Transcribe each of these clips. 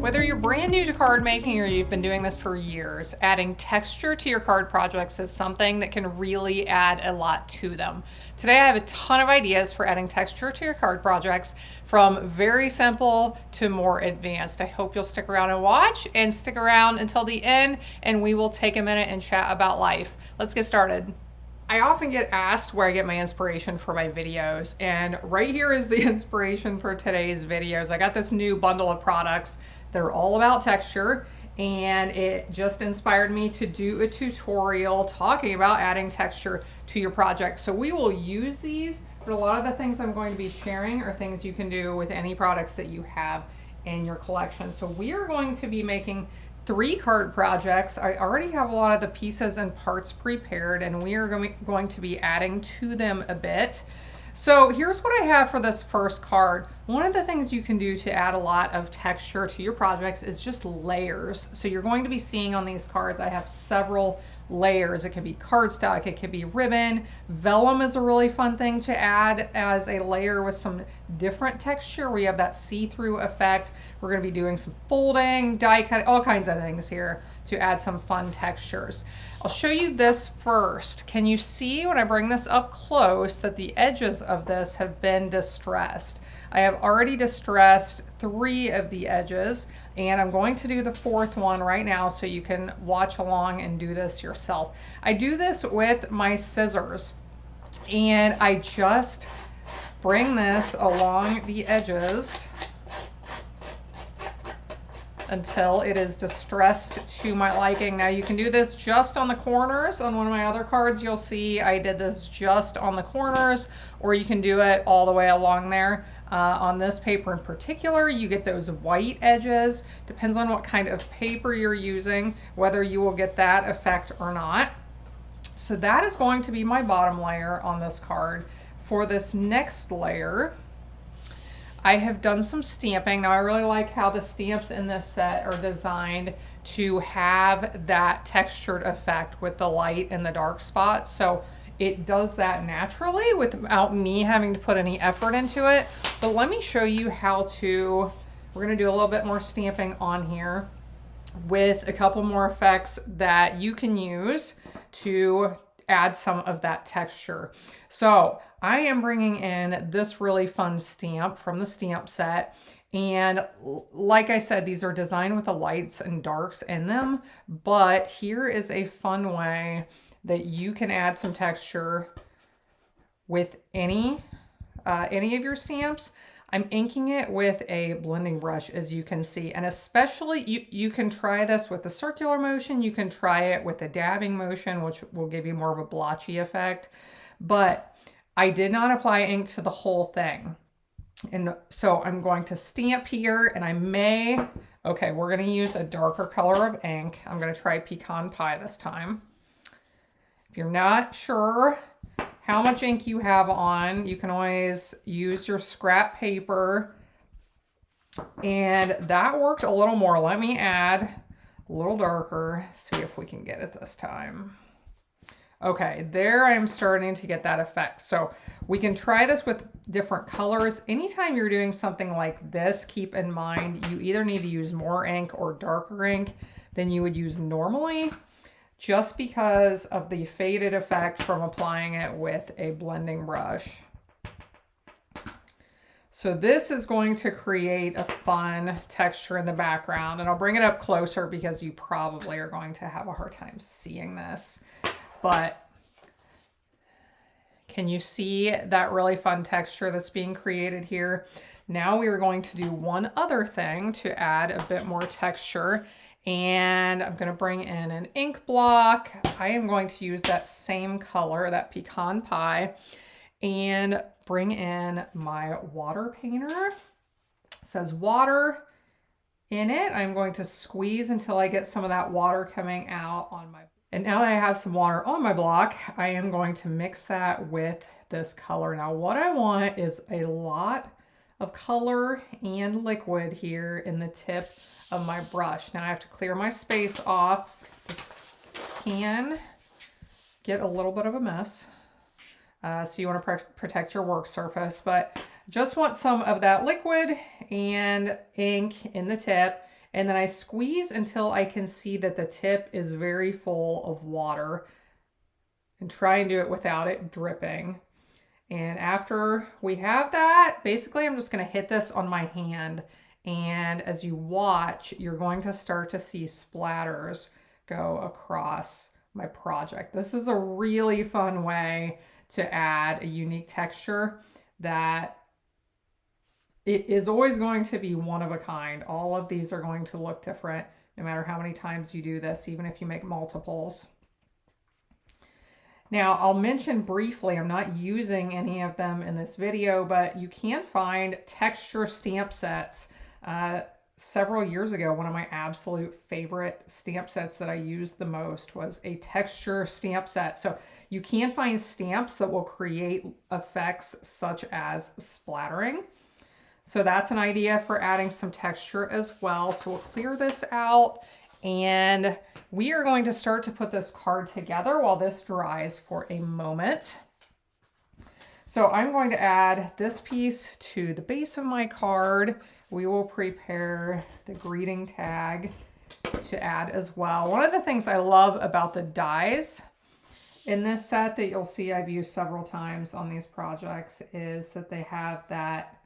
Whether you're brand new to card making or you've been doing this for years, adding texture to your card projects is something that can really add a lot to them. Today I have a ton of ideas for adding texture to your card projects, from very simple to more advanced. I hope you'll stick around and watch, and stick around until the end and we will take a minute and chat about life. Let's get started. I often get asked where I get my inspiration for my videos, and right here is the inspiration for today's videos. I got this new bundle of products. They're all about texture, and it just inspired me to do a tutorial talking about adding texture to your project. So we will use these, but a lot of the things I'm going to be sharing are things you can do with any products that you have in your collection. So we are going to be making 3 card projects. I already have a lot of the pieces and parts prepared, and we are going to be adding to them a bit. So here's what I have for this first card. One of the things you can do to add a lot of texture to your projects is just layers. So you're going to be seeing on these cards, I have several layers. It could be cardstock, it could be ribbon. Vellum is a really fun thing to add as a layer with some different texture where you have that see-through effect. We're going to be doing some folding, die cut, all kinds of things here to add some fun textures. I'll show you this first. Can you see when I bring this up close that the edges of this have been distressed? I have already distressed 3 of the edges, and I'm going to do the 4th one right now so you can watch along and do this yourself. I do this with my scissors, and I just bring this along the edges until it is distressed to my liking. Now you can do this just on the corners. On one of my other cards, you'll see I did this just on the corners, or you can do it all the way along there. On this paper in particular, you get those white edges. Depends on what kind of paper you're using, whether you will get that effect or not. So that is going to be my bottom layer on this card. For this next layer, I have done some stamping. Now I really like how the stamps in this set are designed to have that textured effect with the light and the dark spots. So it does that naturally without me having to put any effort into it. But let me show you how to, we're gonna do a little bit more stamping on here with a couple more effects that you can use to add some of that texture. So I am bringing in this really fun stamp from the stamp set. And like I said, these are designed with the lights and darks in them, but here is a fun way that you can add some texture with any of your stamps. I'm inking it with a blending brush, as you can see, and especially you can try this with the circular motion. You can try it with a dabbing motion, which will give you more of a blotchy effect, but I did not apply ink to the whole thing. And so I'm going to stamp here, and okay, we're going to use a darker color of ink. I'm going to try pecan pie this time. If you're not sure how much ink you have on, you can always use your scrap paper, and that worked a little more. Let me add a little darker, see if we can get it this time. Okay, there I'm starting to get that effect. So we can try this with different colors. Anytime you're doing something like this, keep in mind you either need to use more ink or darker ink than you would use normally, just because of the faded effect from applying it with a blending brush. So this is going to create a fun texture in the background, and I'll bring it up closer because you probably are going to have a hard time seeing this. But can you see that really fun texture that's being created here? Now we are going to do one other thing to add a bit more texture, and I'm going to bring in an ink block. I am going to use that same color, that pecan pie, and bring in my water painter. It says water in it. I'm going to squeeze until I get some of that water coming out on my, and now that I have some water on my block, I am going to mix that with this color. Now what I want is a lot of color and liquid here in the tip of my brush. Now I have to clear my space off. This can get a little bit of a mess. So you want to protect your work surface, but just want some of that liquid and ink in the tip. And then I squeeze until I can see that the tip is very full of water, and try and do it without it dripping. And after we have that, basically I'm just going to hit this on my hand. And as you watch, you're going to start to see splatters go across my project. This is a really fun way to add a unique texture that it is always going to be one of a kind. All of these are going to look different no matter how many times you do this, even if you make multiples. Now, I'll mention briefly, I'm not using any of them in this video, but you can find texture stamp sets. Several years ago, one of my absolute favorite stamp sets that I used the most was a texture stamp set. So you can find stamps that will create effects such as splattering. So that's an idea for adding some texture as well. So we'll clear this out, and we are going to start to put this card together while this dries for a moment. So I'm going to add this piece to the base of my card. We will prepare the greeting tag to add as well. One of the things I love about the dies in this set that you'll see I've used several times on these projects is that they have that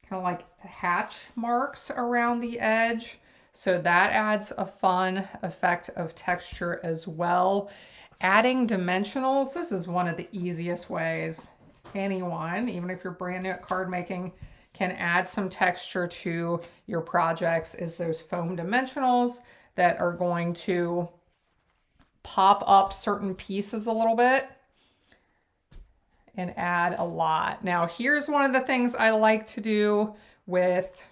kind of like hatch marks around the edge. So that adds a fun effect of texture as well. Adding dimensionals, this is one of the easiest ways anyone, even if you're brand new at card making, can add some texture to your projects, is those foam dimensionals that are going to pop up certain pieces a little bit and add a lot. Now, here's one of the things I like to do with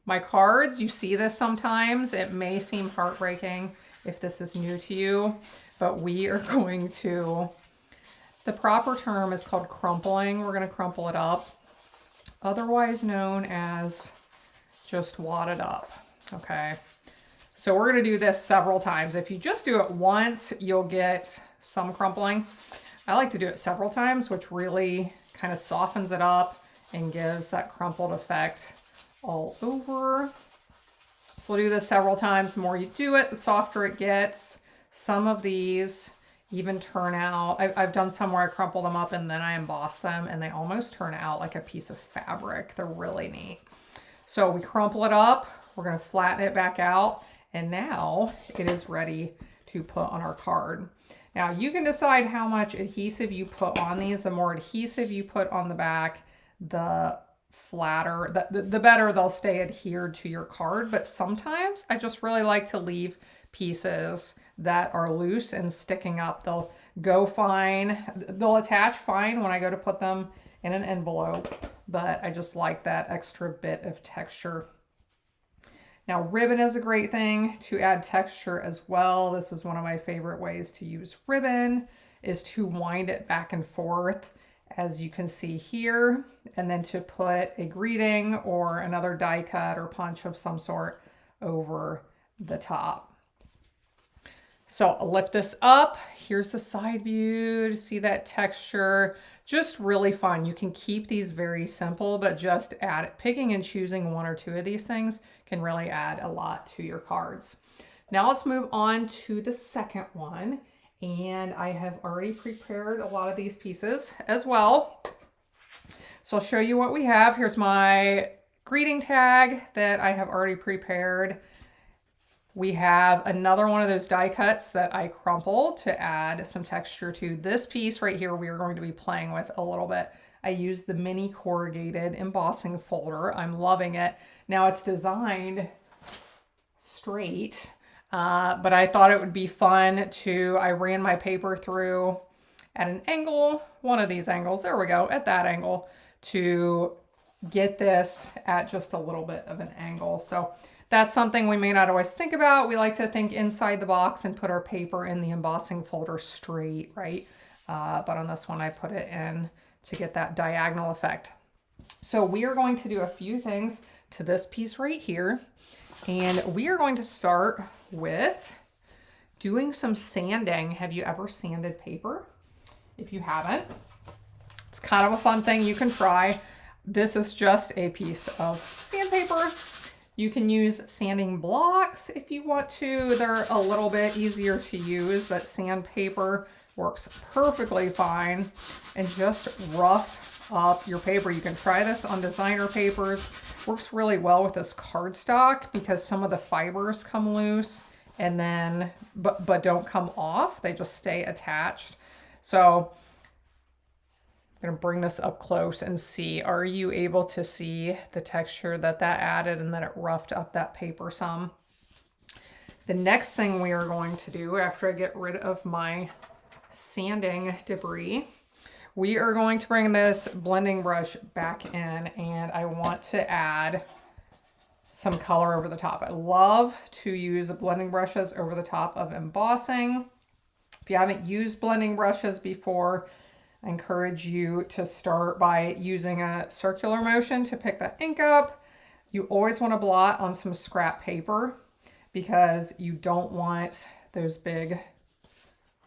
my cards. You see this sometimes. It may seem heartbreaking if this is new to you, but we are going to, the proper term is called crumpling. We're going to crumple it up, otherwise known as just wad it up. Okay. So we're going to do this several times. If you just do it once, you'll get some crumpling. I like to do it several times, which really kind of softens it up and gives that crumpled effect all over. So we'll do this several times. The more you do it, the softer it gets. Some of these even turn out, I've done some where I crumple them up and then I emboss them, and they almost turn out like a piece of fabric. They're really neat. So we crumple it up, we're going to flatten it back out, and now it is ready to put on our card. Now you can decide how much adhesive you put on these. The more adhesive you put on the back, the flatter, the better they'll stay adhered to your card. But sometimes I just really like to leave pieces that are loose and sticking up. They'll go fine. They'll attach fine when I go to put them in an envelope, but I just like that extra bit of texture. Now, ribbon is a great thing to add texture as well. This is one of my favorite ways to use ribbon, is to wind it back and forth, as you can see here, and then to put a greeting or another die cut or punch of some sort over the top. So I'll lift this up. Here's the side view to see that texture. Just really fun. You can keep these very simple, but just add it. Picking and choosing one or two of these things can really add a lot to your cards. Now let's move on to the second one. And I have already prepared a lot of these pieces as well. So I'll show you what we have. Here's my greeting tag that I have already prepared. We have another one of those die cuts that I crumpled to add some texture to. This piece right here we are going to be playing with a little bit. I used the mini corrugated embossing folder. I'm loving it. Now it's designed straight, but I thought it would be fun to, I ran my paper through at an angle, one of these angles, there we go, at that angle, to get this at just a little bit of an angle. So that's something we may not always think about. We like to think inside the box and put our paper in the embossing folder straight, right? But on this one, I put it in to get that diagonal effect. So we are going to do a few things to this piece right here. And we are going to start with doing some sanding. Have you ever sanded paper? If you haven't, it's kind of a fun thing you can try. This is just a piece of sandpaper. You can use sanding blocks if you want to. They're a little bit easier to use, but sandpaper works perfectly fine. And just rough up your paper. You can try this on designer papers. Works really well with this cardstock because some of the fibers come loose and then, but don't come off. They just stay attached. So I'm gonna bring this up close and see, are you able to see the texture that added and that it roughed up that paper some? The next thing we are going to do after I get rid of my sanding debris, we are going to bring this blending brush back in, and I want to add some color over the top. I love to use blending brushes over the top of embossing. If you haven't used blending brushes before, I encourage you to start by using a circular motion to pick that ink up. You always want to blot on some scrap paper because you don't want those big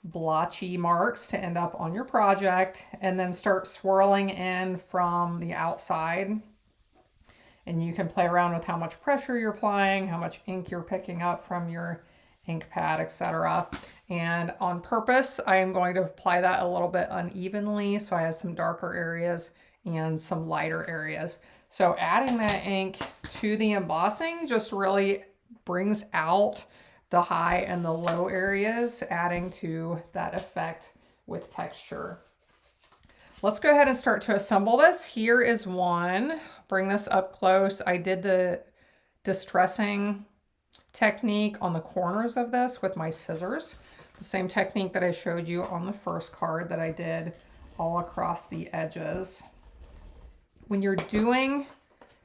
blotchy marks to end up on your project, and then start swirling in from the outside. And you can play around with how much pressure you're applying, how much ink you're picking up from your ink pad, etc. And on purpose, I am going to apply that a little bit unevenly, so I have some darker areas and some lighter areas. So adding that ink to the embossing just really brings out the high and the low areas, adding to that effect with texture. Let's go ahead and start to assemble this. Here is one. Bring this up close. I did the distressing technique on the corners of this with my scissors. The same technique that I showed you on the first card that I did all across the edges. When you're doing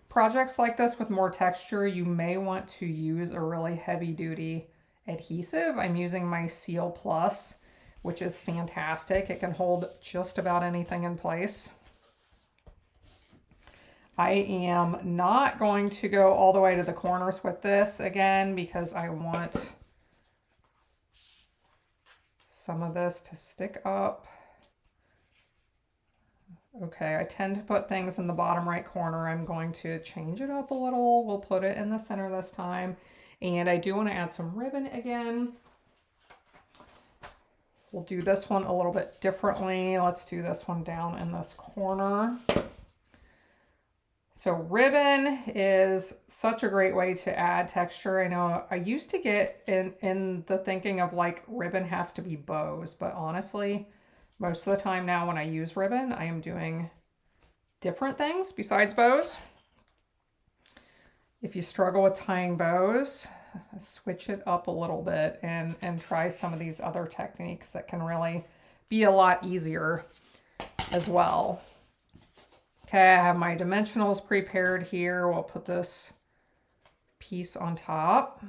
projects like this with more texture, you may want to use a really heavy duty adhesive. I'm using my Seal Plus, which is fantastic. It can hold just about anything in place. I am not going to go all the way to the corners with this again because I want some of this to stick up. Okay, I tend to put things in the bottom right corner. I'm going to change it up a little. We'll put it in the center this time. And I do want to add some ribbon again. We'll do this one a little bit differently. Let's do this one down in this corner. So ribbon is such a great way to add texture. I know I used to get in the thinking of like ribbon has to be bows, but honestly, most of the time now when I use ribbon, I am doing different things besides bows. If you struggle with tying bows, switch it up a little bit and try some of these other techniques that can really be a lot easier as well. Okay, I have my dimensionals prepared here. We'll put this piece on top.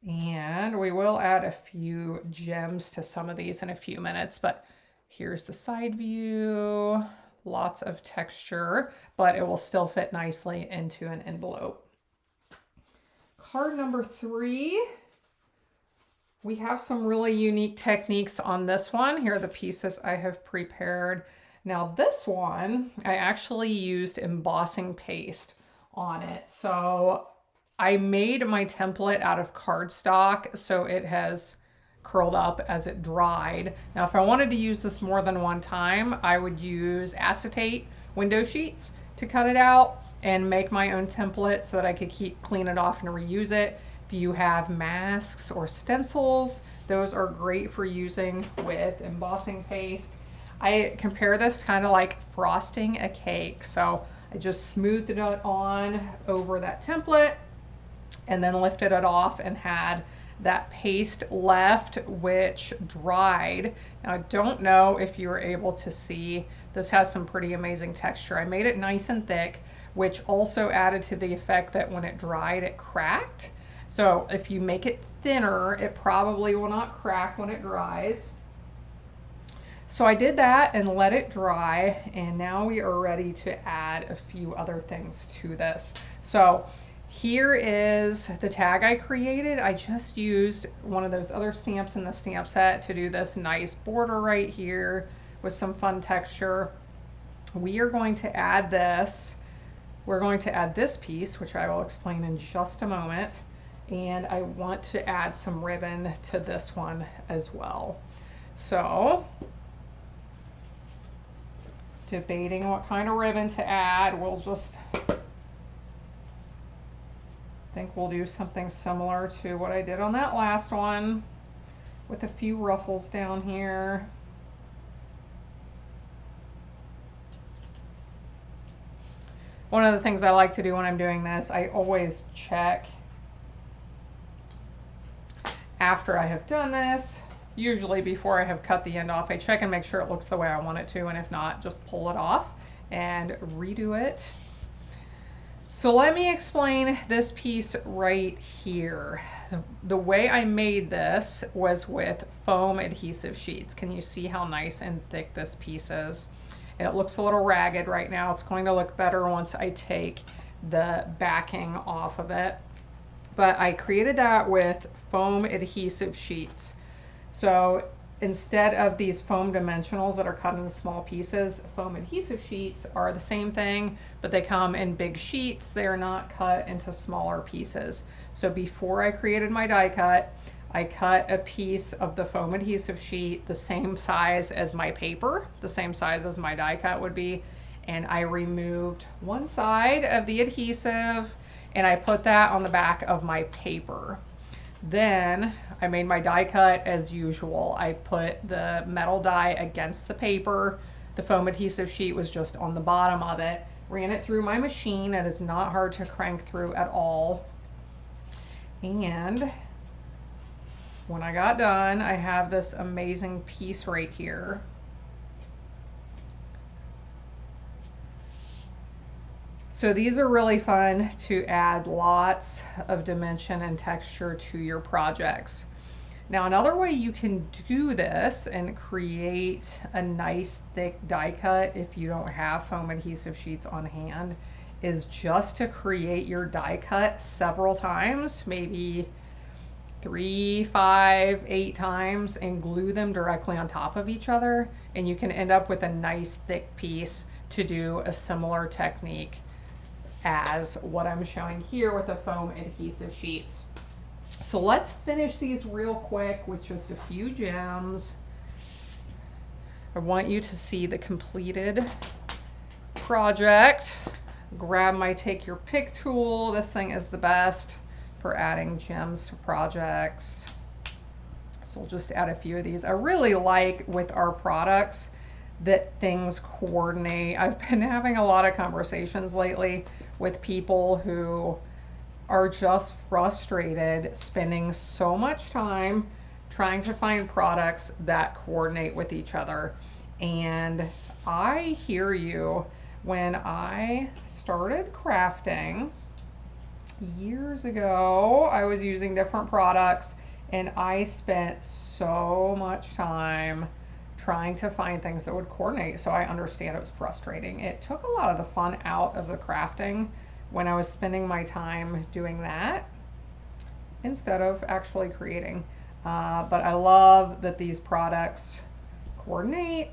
And we will add a few gems to some of these in a few minutes, but here's the side view. Lots of texture, but it will still fit nicely into an envelope. Card number 3. We have some really unique techniques on this one. Here are the pieces I have prepared. Now this one, I actually used embossing paste on it. So I made my template out of cardstock, so it has curled up as it dried. Now, if I wanted to use this more than one time, I would use acetate window sheets to cut it out and make my own template so that I could clean it off and reuse it. If you have masks or stencils, those are great for using with embossing paste. I compare this kind of like frosting a cake. So I just smoothed it on over that template and then lifted it off and had that paste left, which dried. Now, I don't know if you were able to see, this has some pretty amazing texture. I made it nice and thick, which also added to the effect that when it dried, it cracked. So if you make it thinner, it probably will not crack when it dries. So I did that and let it dry, and now we are ready to add a few other things to this. So here is the tag I created. I just used one of those other stamps in the stamp set to do this nice border right here with some fun texture. We are going to add this we're going to add this piece, which I will explain in just a moment. And I want to add some ribbon to this one as well. So, debating what kind of ribbon to add. We'll just think we'll do something similar to what I did on that last one with a few ruffles down here. One of the things I like to do when I'm doing this, I always check after I have done this, usually before I have cut the end off, I check and make sure it looks the way I want it to, and if not, just pull it off and redo it. So let me explain this piece right here. The way I made this was with foam adhesive sheets. Can you see how nice and thick this piece is? And it looks a little ragged right now. It's going to look better once I take the backing off of it. But I created that with foam adhesive sheets. So instead of these foam dimensionals that are cut into small pieces, foam adhesive sheets are the same thing, but they come in big sheets. They are not cut into smaller pieces. So before I created my die cut, I cut a piece of the foam adhesive sheet the same size as my paper, the same size as my die cut would be, and I removed one side of the adhesive and I put that on the back of my paper. Then I made my die cut as usual. I put the metal die against the paper. The foam adhesive sheet was just on the bottom of it. Ran it through my machine. It is not hard to crank through at all. And when I got done, I have this amazing piece right here. So these are really fun to add lots of dimension and texture to your projects. Now, another way you can do this and create a nice thick die cut if you don't have foam adhesive sheets on hand is just to create your die cut several times, maybe 3, 5, 8 times, and glue them directly on top of each other. And you can end up with a nice thick piece to do a similar technique as what I'm showing here with the foam adhesive sheets. So let's finish these real quick with just a few gems. I want you to see the completed project. Grab my take your pick tool. This thing is the best for adding gems to projects. So we'll just add a few of these. I really like with our products that things coordinate. I've been having a lot of conversations lately with people who are just frustrated spending so much time trying to find products that coordinate with each other. And I hear you. When I started crafting years ago, I was using different products and I spent so much time trying to find things that would coordinate. So I understand it was frustrating. It took a lot of the fun out of the crafting when I was spending my time doing that instead of actually creating. But I love that these products coordinate,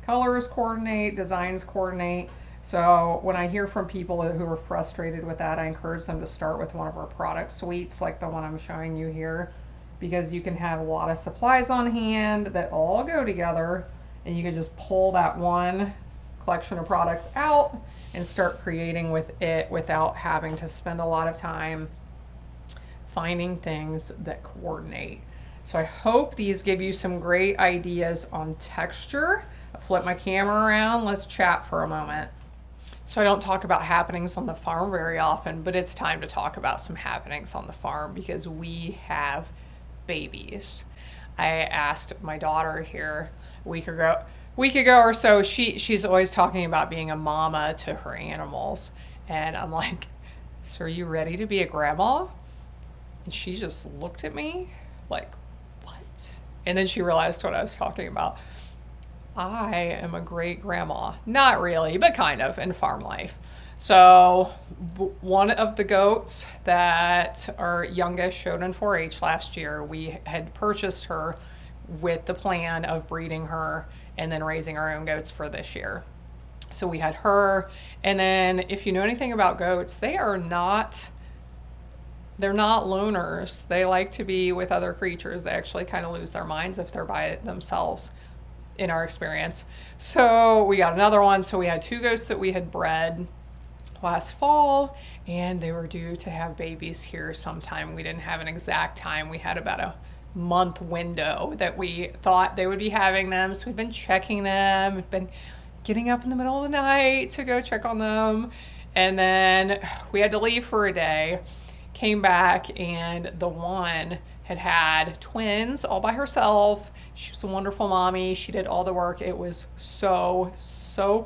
colors coordinate, designs coordinate. So when I hear from people who are frustrated with that, I encourage them to start with one of our product suites like the one I'm showing you here, because you can have a lot of supplies on hand that all go together and you can just pull that one collection of products out and start creating with it without having to spend a lot of time finding things that coordinate. So I hope these give you some great ideas on texture. I'll flip my camera around. Let's chat for a moment. So I don't talk about happenings on the farm very often, but it's time to talk about some happenings on the farm because we have babies. I asked my daughter here a week ago or so, she's always talking about being a mama to her animals. And I'm like, so are you ready to be a grandma? And she just looked at me like, what? And then she realized what I was talking about. I am a great grandma. Not really, but kind of in farm life. So one of the goats that our youngest showed in 4-H last year, we had purchased her with the plan of breeding her and then raising our own goats for this year. So we had her. And then if you know anything about goats, they're not loners. They like to be with other creatures. They actually kind of lose their minds if they're by themselves, in our experience. So we got another one. So we had 2 goats that we had bred last fall, and they were due to have babies here sometime. We didn't have an exact time. We had about a month window that we thought they would be having them. So we've been checking them. We've been getting up in the middle of the night to go check on them. And then we had to leave for a day, came back, and the one had twins all by herself. She was a wonderful mommy. She did all the work. It was so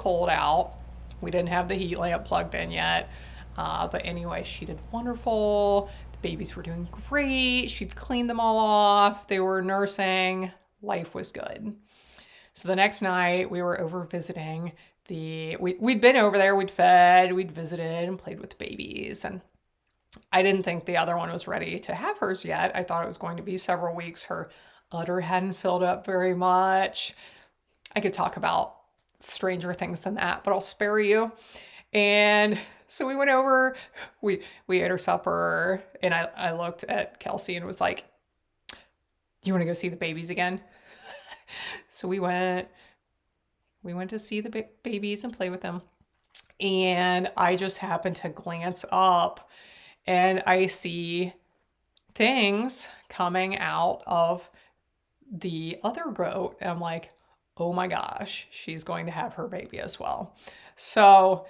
cold out. We didn't have the heat lamp plugged in yet. But anyway, she did wonderful. The babies were doing great. She'd cleaned them all off. They were nursing. Life was good. So the next night we were over visiting we'd been over there, we'd fed, we'd visited and played with the babies. And I didn't think the other one was ready to have hers yet. I thought it was going to be several weeks. Her udder hadn't filled up very much. I could talk about stranger things than that, but I'll spare you. And so we went over, we ate our supper, and I looked at Kelsey and was like, you want to go see the babies again? So we went to see the babies and play with them. And I just happened to glance up and I see things coming out of the other goat. And I'm like, oh my gosh, she's going to have her baby as well. So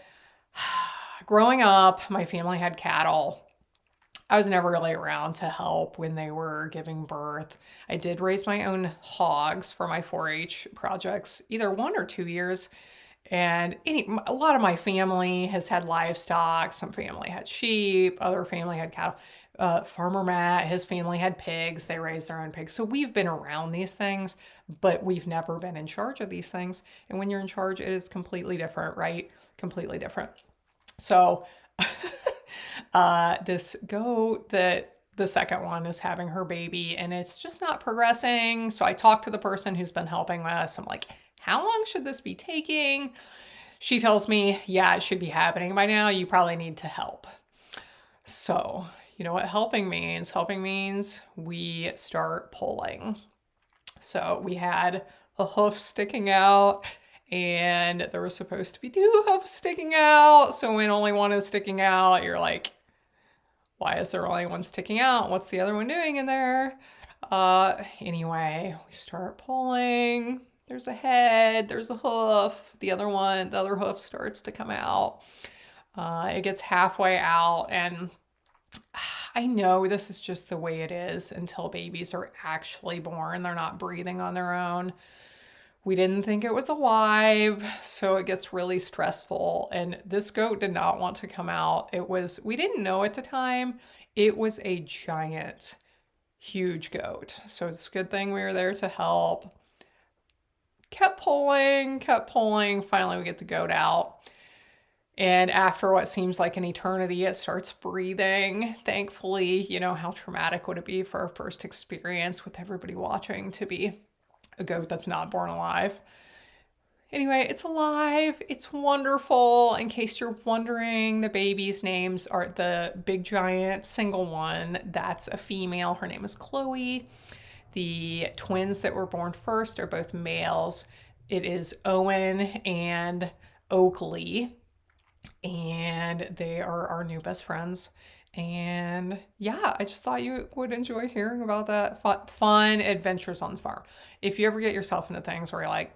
growing up, my family had cattle. I was never really around to help when they were giving birth. I did raise my own hogs for my 4-H projects, either 1 or 2 years. And a lot of my family has had livestock. Some family had sheep, other family had cattle. Farmer Matt, his family had pigs. They raised their own pigs. So we've been around these things, but we've never been in charge of these things. And when you're in charge, it is completely different, right? Completely different. So this goat, that the second one, is having her baby and it's just not progressing. So I talked to the person who's been helping us. I'm like, how long should this be taking? She tells me, yeah, it should be happening by now. You probably need to help. So you know what helping means? Helping means we start pulling. So we had a hoof sticking out, and there was supposed to be 2 hoofs sticking out. So when only one is sticking out, you're like, why is there only one sticking out? What's the other one doing in there? Anyway, we start pulling. There's a head, there's a hoof. The other hoof starts to come out. It gets halfway out, and I know this is just the way it is until babies are actually born. They're not breathing on their own. We didn't think it was alive, so it gets really stressful. And this goat did not want to come out. We didn't know at the time, it was a giant, huge goat. So it's a good thing we were there to help. Kept pulling. Finally, we get the goat out. And after what seems like an eternity, it starts breathing. Thankfully, you know, how traumatic would it be for our first experience with everybody watching to be a goat that's not born alive? Anyway, it's alive. It's wonderful. In case you're wondering, the baby's names are the big giant single one. That's a female. Her name is Chloe. The twins that were born first are both males. It is Owen and Oakley. And they are our new best friends. And yeah, I just thought you would enjoy hearing about that. Fun adventures on the farm. If you ever get yourself into things where you're like,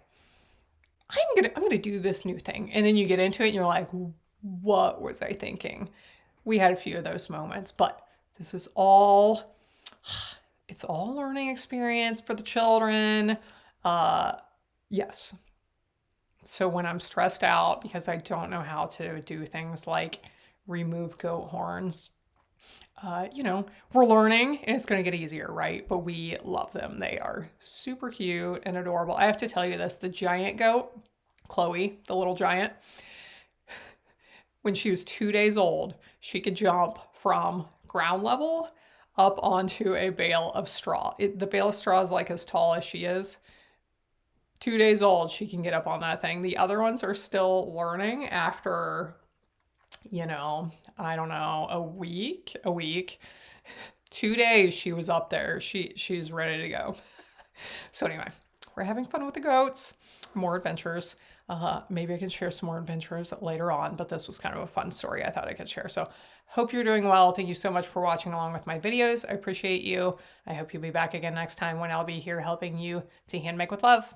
I'm gonna do this new thing, and then you get into it and you're like, what was I thinking? We had a few of those moments, but this is all, it's all learning experience for the children. Yes. So when I'm stressed out because I don't know how to do things like remove goat horns, you know, we're learning and it's going to get easier, right? But we love them. They are super cute and adorable. I have to tell you this, the giant goat, Chloe, the little giant, when she was 2 days old, she could jump from ground level up onto a bale of straw. The bale of straw is like as tall as she is. 2 days old, she can get up on that thing. The other ones are still learning after, you know, I don't know, a week. 2 days she was up there. She's ready to go. So anyway, we're having fun with the goats. More adventures. Maybe I can share some more adventures later on, but this was kind of a fun story I thought I could share. So hope you're doing well. Thank you so much for watching along with my videos. I appreciate you. I hope you'll be back again next time when I'll be here helping you to hand make with love.